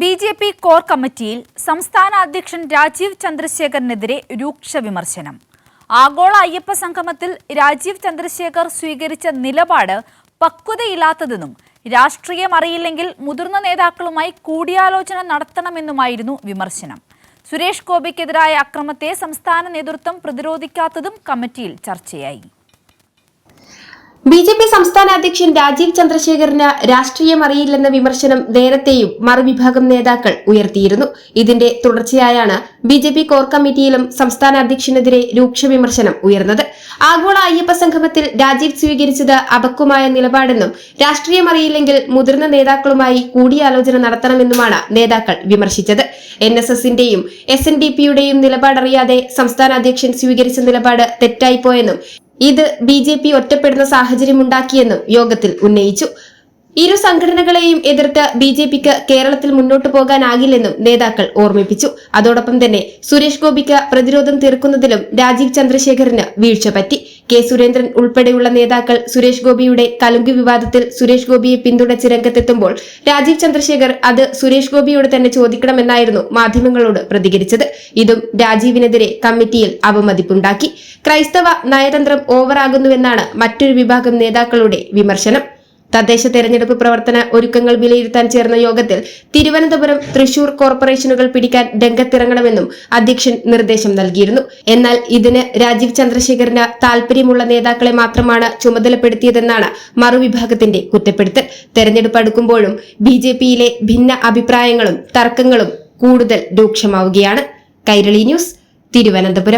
BJP. Core കമ്മിറ്റിയിൽ സംസ്ഥാന അധ്യക്ഷൻ രാജീവ് ചന്ദ്രശേഖറിനെതിരെ രൂക്ഷ വിമർശനം. ആഗോള അയ്യപ്പ സംഗമത്തിൽ രാജീവ് ചന്ദ്രശേഖർ സ്വീകരിച്ച നിലപാട് പക്വതയില്ലാത്തതെന്നും രാഷ്ട്രീയം അറിയില്ലെങ്കിൽ മുതിർന്ന നേതാക്കളുമായി കൂടിയാലോചന നടത്തണമെന്നുമായിരുന്നു വിമർശനം. സുരേഷ് ഗോപിക്കെതിരായ അക്രമത്തെ സംസ്ഥാന നേതൃത്വം പ്രതിരോധിക്കാത്തതും കമ്മിറ്റിയിൽ ചർച്ചയായി. ബി.ജെ.പി. സംസ്ഥാന അധ്യക്ഷൻ രാജീവ് ചന്ദ്രശേഖറിന് രാഷ്ട്രീയം അറിയില്ലെന്ന വിമർശനം നേരത്തെയും മറുവിഭാഗം നേതാക്കൾ ഉയർത്തിയിരുന്നു. ഇതിന്റെ തുടർച്ചയായാണ് ബി.ജെ.പി. കോർ കമ്മിറ്റിയിലും സംസ്ഥാന അധ്യക്ഷനെതിരെ രൂക്ഷ വിമർശനം ഉയർന്നത്. ആഗോള അയ്യപ്പ സംഗമത്തിൽ രാജീവ് സ്വീകരിച്ചത് അപക്വമായ നിലപാടെന്നും രാഷ്ട്രീയം അറിയില്ലെങ്കിൽ മുതിർന്ന നേതാക്കളുമായി കൂടിയാലോചന നടത്തണമെന്നുമാണ് നേതാക്കൾ വിമർശിച്ചത്. NSSന്റെയും SNDPയുടെയും നിലപാടറിയാതെ സംസ്ഥാന അധ്യക്ഷൻ സ്വീകരിച്ച നിലപാട് തെറ്റായിപ്പോയെന്നും ഇത് ബി.ജെ.പി. ഒറ്റപ്പെടുന്ന സാഹചര്യമുണ്ടാക്കിയെന്നും യോഗത്തിൽ ഉന്നയിച്ചു. ഇരു സംഘടനകളെയും എതിർത്ത് ബി.ജെ.പിക്ക് കേരളത്തിൽ മുന്നോട്ടു പോകാനാകില്ലെന്നും നേതാക്കൾ ഓർമ്മിപ്പിച്ചു. അതോടൊപ്പം തന്നെ സുരേഷ് ഗോപിക്ക് പ്രതിരോധം തീർക്കുന്നതിലും രാജീവ് ചന്ദ്രശേഖറിന് വീഴ്ച പറ്റി. കെ സുരേന്ദ്രൻ ഉൾപ്പെടെയുള്ള നേതാക്കൾ സുരേഷ് ഗോപിയുടെ കലുങ്ക് വിവാദത്തിൽ സുരേഷ് ഗോപിയെ പിന്തുണച്ച് രംഗത്തെത്തുമ്പോൾ രാജീവ് ചന്ദ്രശേഖർ അത് സുരേഷ് ഗോപിയോട് തന്നെ ചോദിക്കണമെന്നായിരുന്നു മാധ്യമങ്ങളോട് പ്രതികരിച്ചത്. ഇതും രാജീവിനെതിരെ കമ്മിറ്റിയിൽ അവമതിപ്പുണ്ടാക്കി. ക്രൈസ്തവ നയതന്ത്രം ഓവറാകുന്നുവെന്നാണ് മറ്റൊരു വിഭാഗം നേതാക്കളുടെ വിമർശനം. തദ്ദേശ തെരഞ്ഞെടുപ്പ് പ്രവർത്തന ഒരുക്കങ്ങൾ വിലയിരുത്താൻ ചേർന്ന യോഗത്തിൽ തിരുവനന്തപുരം, തൃശൂർ കോർപ്പറേഷനുകൾ പിടിക്കാൻ രംഗത്തിറങ്ങണമെന്നും അധ്യക്ഷൻ നിർദ്ദേശം നൽകിയിരുന്നു. എന്നാൽ ഇതിന് രാജീവ് ചന്ദ്രശേഖറിന് താൽപര്യമുള്ള നേതാക്കളെ മാത്രമാണ് ചുമതലപ്പെടുത്തിയതെന്നാണ് മറുവിഭാഗത്തിന്റെ കുറ്റപ്പെടുത്തൽ. തെരഞ്ഞെടുപ്പ് അടുക്കുമ്പോഴും ബി.ജെ.പിയിലെ ഭിന്ന അഭിപ്രായങ്ങളും തർക്കങ്ങളും കൂടുതൽ രൂക്ഷമാവുകയാണ്. കൈരളി ന്യൂസ്, തിരുവനന്തപുരം.